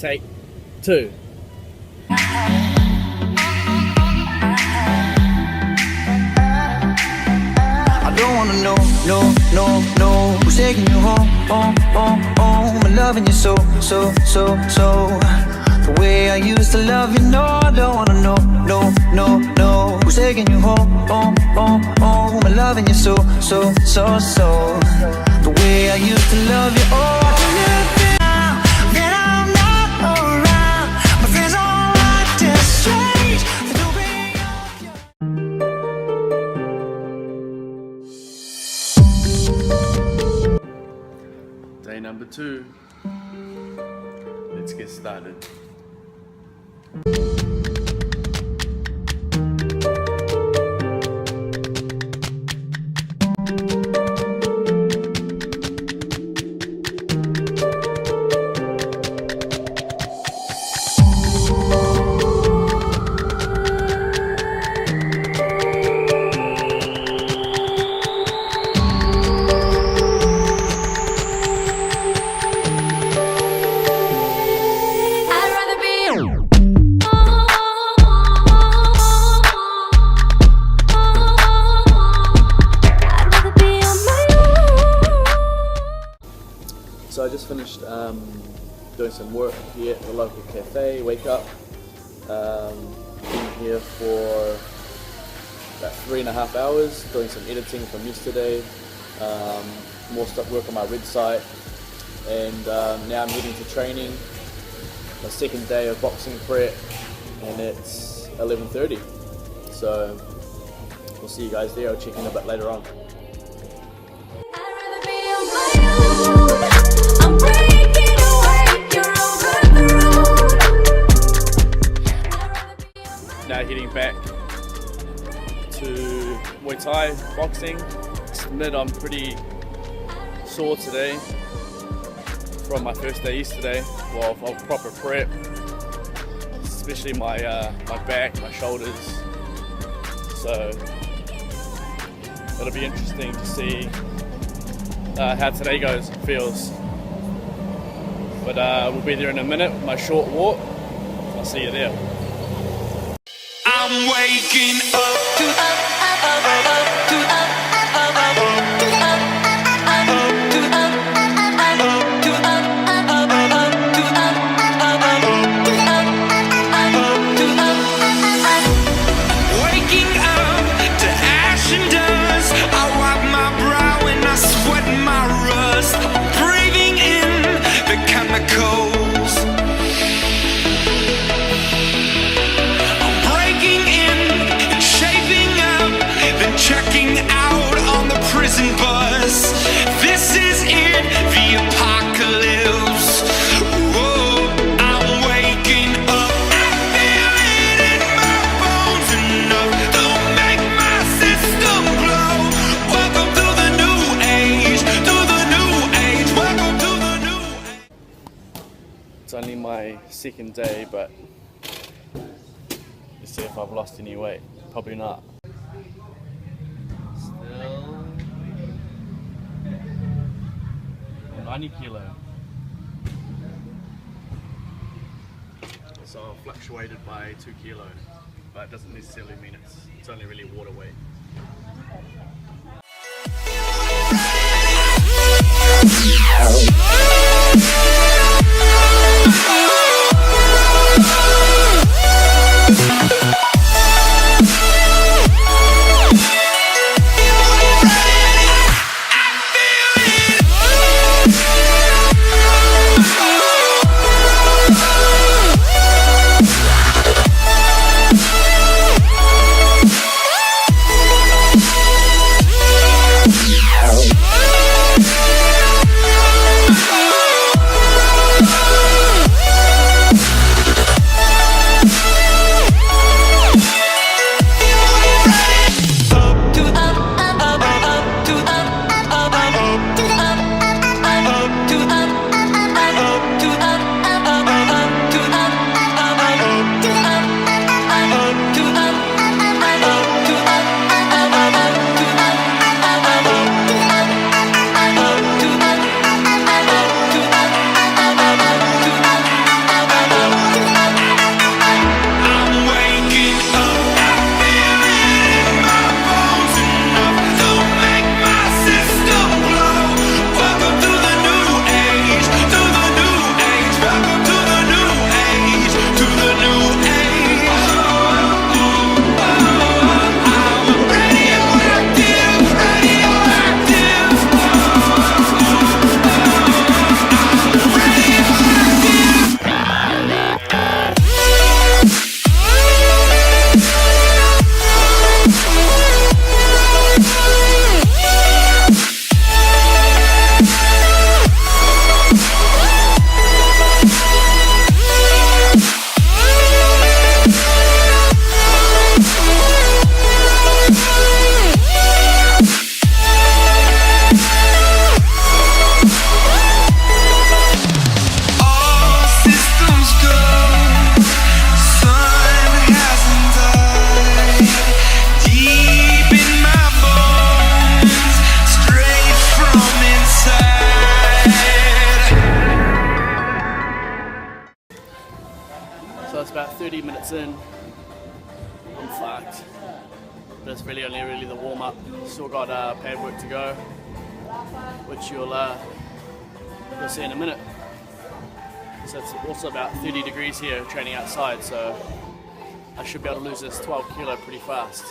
Take 2. I don't wanna know, no, who's taking you home, I'm loving you so. The way I used to love you, no, I don't wanna know, no, who's taking you home, I'm loving you so. The way I used to love you, that I'm not around, my friends all acting strange, they don't bring up Day number 2. Let's get started. So I just finished doing some work here at the local cafe, Wake Up. Been here for about 3.5 hours, doing some editing from yesterday, more stuff, work on my website, and now I'm heading to training, my second day of boxing prep, and it's 11:30. So we'll see you guys there. I'll check in a bit later on. Now heading back to Muay Thai boxing. Just admit I'm pretty sore today from my first day yesterday. Well, of proper prep, especially my back, my shoulders. So it'll be interesting to see how today feels. But we'll be there in a minute with my short walk. I'll see you there. I'm waking up to ash and dust. I wipe my brow and I sweat my rust. Breathing in the chemicals. I'm breaking in and shaping up, then checking out on the prison bus. This is it, the apocalypse. Whoa, I'm waking up. I feel it in my bones enough to make my system glow. Welcome to the new age, welcome to the new age. It's only my second day, but let's see if I've lost any weight. Probably not. Still 90 kilo. So I've fluctuated by 2 kilos, but it doesn't necessarily mean it's only really water weight. about 30 minutes in. I'm fucked. But it's really only the warm up. Still got pad work to go, which you'll see in a minute. So it's also about 30 degrees here training outside, so I should be able to lose this 12 kilo pretty fast.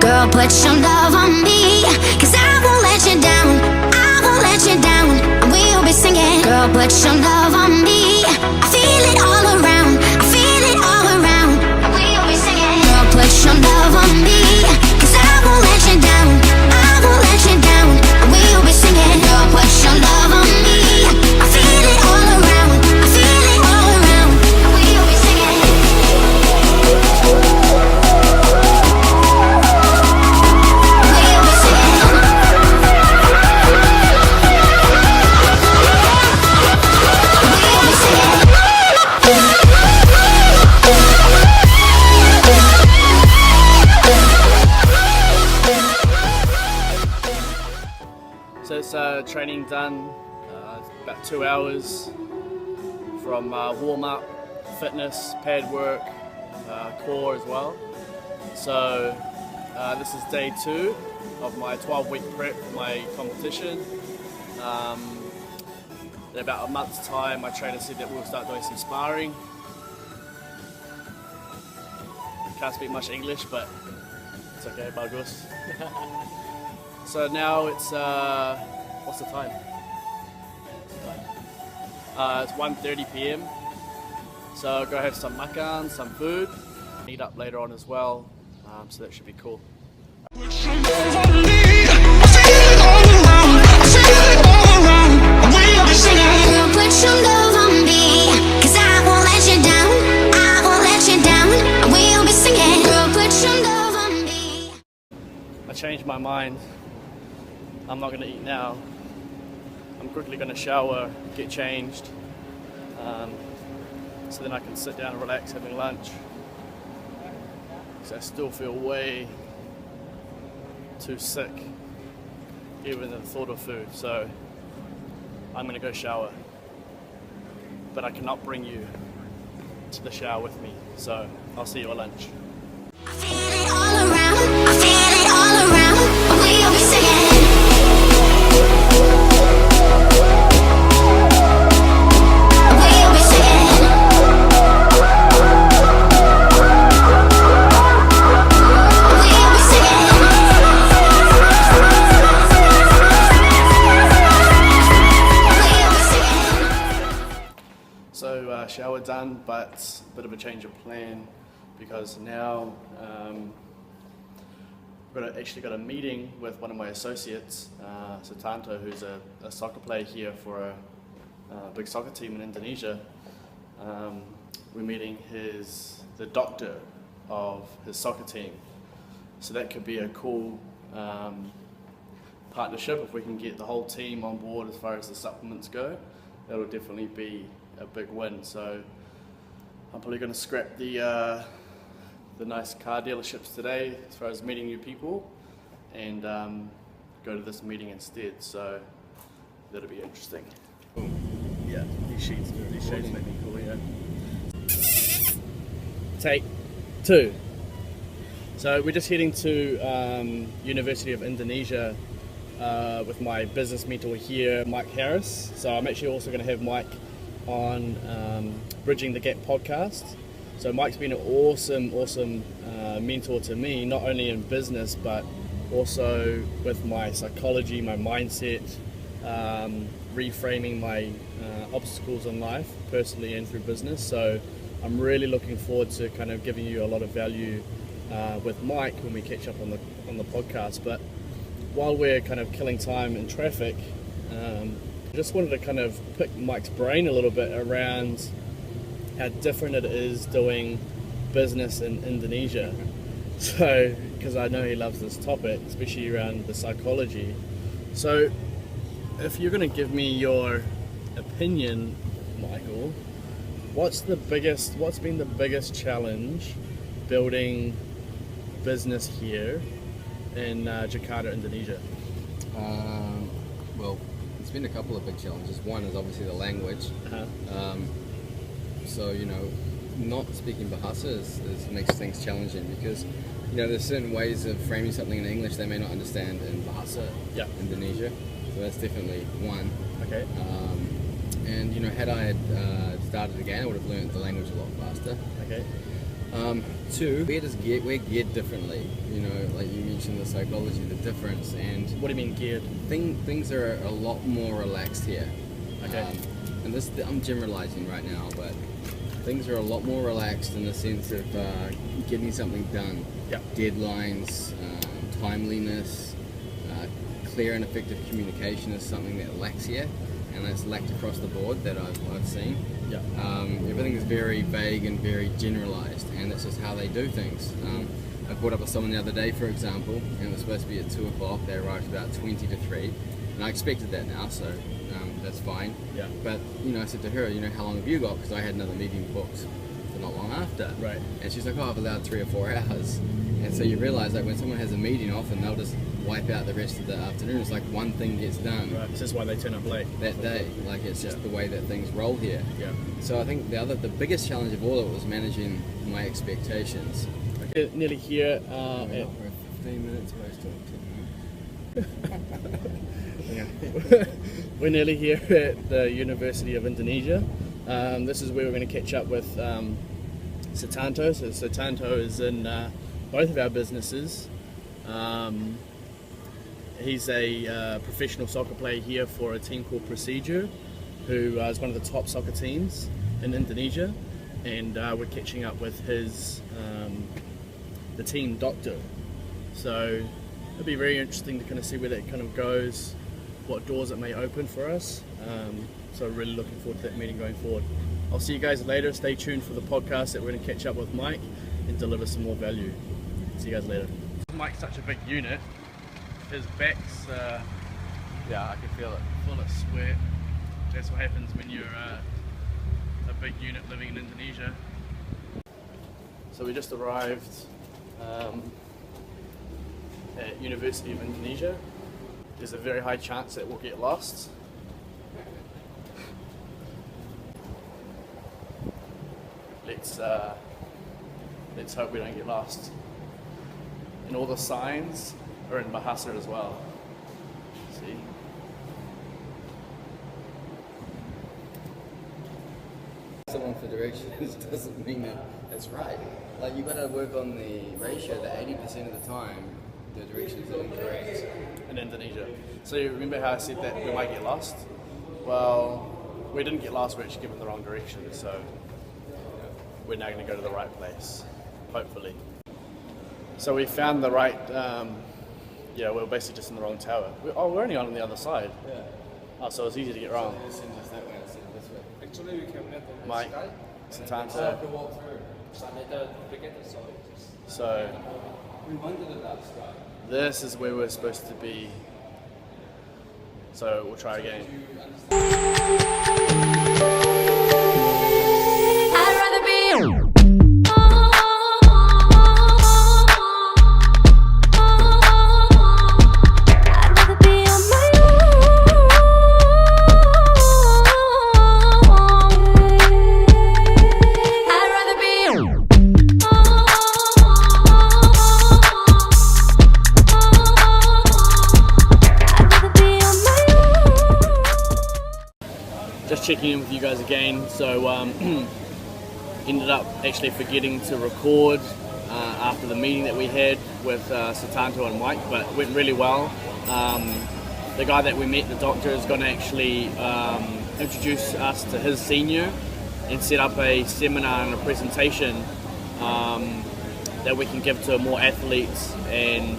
Girl, put your love on me, 'cause I won't let you down. I won't let you down. And we'll be singing. Girl, put your love on me. I feel it all around. I feel it all around. And we'll be singing. Girl, put your love on me, 'cause I won't let you down. I won't let you down. And we'll be singing. Girl, put your love on me. I feel it all around. I feel it all around. And we'll be singing. So it's training done, about 2 hours from warm up, fitness, pad work, core as well. So this is day 2 of my 12-week prep for my competition. In about a month's time, my trainer said that we'll start doing some sparring. Can't speak much English, but it's okay, bagus. So now it's, what's the time? It's 1:30 p.m. So go have some makan, some food, meet up later on as well, so that should be cool. I changed my mind. I'm not going to eat now. I'm quickly going to shower, get changed, so then I can sit down and relax having lunch. Because I still feel way too sick, even at the thought of food. So I'm going to go shower. But I cannot bring you to the shower with me. So I'll see you at lunch. I feel it all around. I feel it all around. We'll be singing. We'll be singing. We'll be singing. We'll be singing. So shower done, but a bit of a change of plan. Because now I've actually got a meeting with one of my associates, SUTANTO, who's a soccer player here for a big soccer team in Indonesia. We're meeting the doctor of his soccer team, so that could be a cool partnership if we can get the whole team on board as far as the supplements go. That'll definitely be a big win. So I'm probably going to scrap the the nice car dealerships today as far as meeting new people, and go to this meeting instead. So that'll be interesting. Yeah, these shades make me cool. Yeah. Take 2. So we're just heading to University of Indonesia with my business mentor here, Mike Harris. So I'm actually also going to have Mike on Bridging the Gap podcast. So Mike's been an awesome mentor to me, not only in business but also with my psychology, my mindset, reframing my obstacles in life, personally and through business. So I'm really looking forward to kind of giving you a lot of value with Mike when we catch up on the podcast. But while we're kind of killing time in traffic, I just wanted to kind of pick Mike's brain a little bit around how different it is doing business in Indonesia. So, because I know he loves this topic, especially around the psychology. So, if you're going to give me your opinion, Michael, what's been the biggest challenge building business here in Jakarta, Indonesia? Well, there's been a couple of big challenges. One is obviously the language. So, not speaking Bahasa makes things challenging because, there's certain ways of framing something in English they may not understand in Bahasa, Indonesia. So that's definitely one. Okay. And, had I had started again, I would have learned the language a lot faster. Okay. 2, we're geared differently. Like you mentioned the psychology, the difference, and What do you mean geared? things are a lot more relaxed here. Okay. And this, I'm generalizing right now, but things are a lot more relaxed in the sense of getting something done. Yeah. Deadlines, timeliness, clear and effective communication is something that lacks here, and that's lacked across the board that I've seen. Yeah. Everything is very vague and very generalized, and that's just how they do things. I caught up with someone the other day, for example, and it was supposed to be at 2 o'clock. They arrived about 20 to 3, and I expected that now, so that's fine. Yeah. But, I said to her, how long have you got? Because I had another meeting booked for not long after. Right. And she's like, I've allowed 3 or 4 hours. And so you realise that when someone has a meeting off and they'll just wipe out the rest of the afternoon, it's like one thing gets done. Right. This is why they turn up late. That day. Like, it's just the way that things roll here. Yeah. So I think the biggest challenge of all of it was managing my expectations. Okay. Nearly here We're at 15 minutes away still. We're nearly here at the University of Indonesia. This is where we're going to catch up with SUTANTO. So SUTANTO is in both of our businesses. He's a professional soccer player here for a team called Procedure, who is one of the top soccer teams in Indonesia, and we're catching up with the team doctor. So it'll be very interesting to kind of see where that kind of goes, what doors it may open for us. So really looking forward to that meeting going forward. I'll see you guys later. Stay tuned for the podcast that we're going to catch up with Mike and deliver some more value. See you guys later. Mike's such a big unit. His back's Yeah, I can feel it. full of sweat. That's what happens when you're a big unit living in Indonesia. So we just arrived at University of Indonesia. There's a very high chance that we'll get lost. Let's hope we don't get lost. And all the signs are in Bahasa as well. See? Someone for directions doesn't mean that it's right. Like, you got to work on the ratio that 80% of the time the directions are incorrect. In Indonesia. So you remember how I said that we might get lost? Well, we didn't get lost, we're actually given the wrong direction, so we're now going to go to the right place, hopefully. So we found the right, we're basically just in the wrong tower. We're only on the other side. Yeah. Oh, so it's easy to get wrong. It seems that way, it seems this way. Actually, we can net on Mike, sky. SUTANTO. walk through. So We wanted it that sky. this is where we're supposed to be. So we'll try again. I'd rather be just checking in with you guys again. So ended up actually forgetting to record after the meeting that we had with SUTANTO and Mike, but it went really well. The guy that we met, the doctor, is going to actually introduce us to his senior and set up a seminar and a presentation that we can give to more athletes and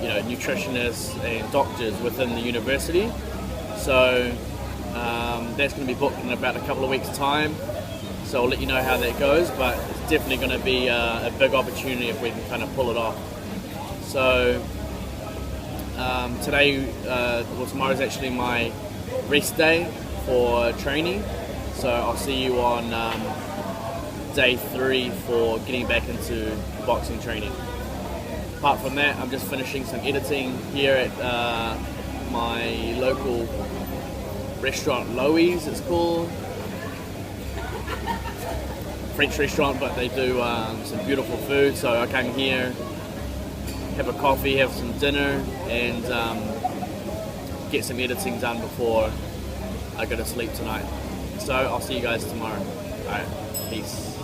nutritionists and doctors within the university. So that's going to be booked in about a couple of weeks' time. So I'll let you know how that goes, but it's definitely going to be a big opportunity if we can kind of pull it off. So tomorrow is actually my rest day for training. So I'll see you on day 3 for getting back into boxing training. Apart from that, I'm just finishing some editing here at my local restaurant, Loe's it's called. French restaurant, but they do some beautiful food. So I came here, have a coffee, have some dinner, and get some editing done before I go to sleep tonight. So I'll see you guys tomorrow. Alright, peace.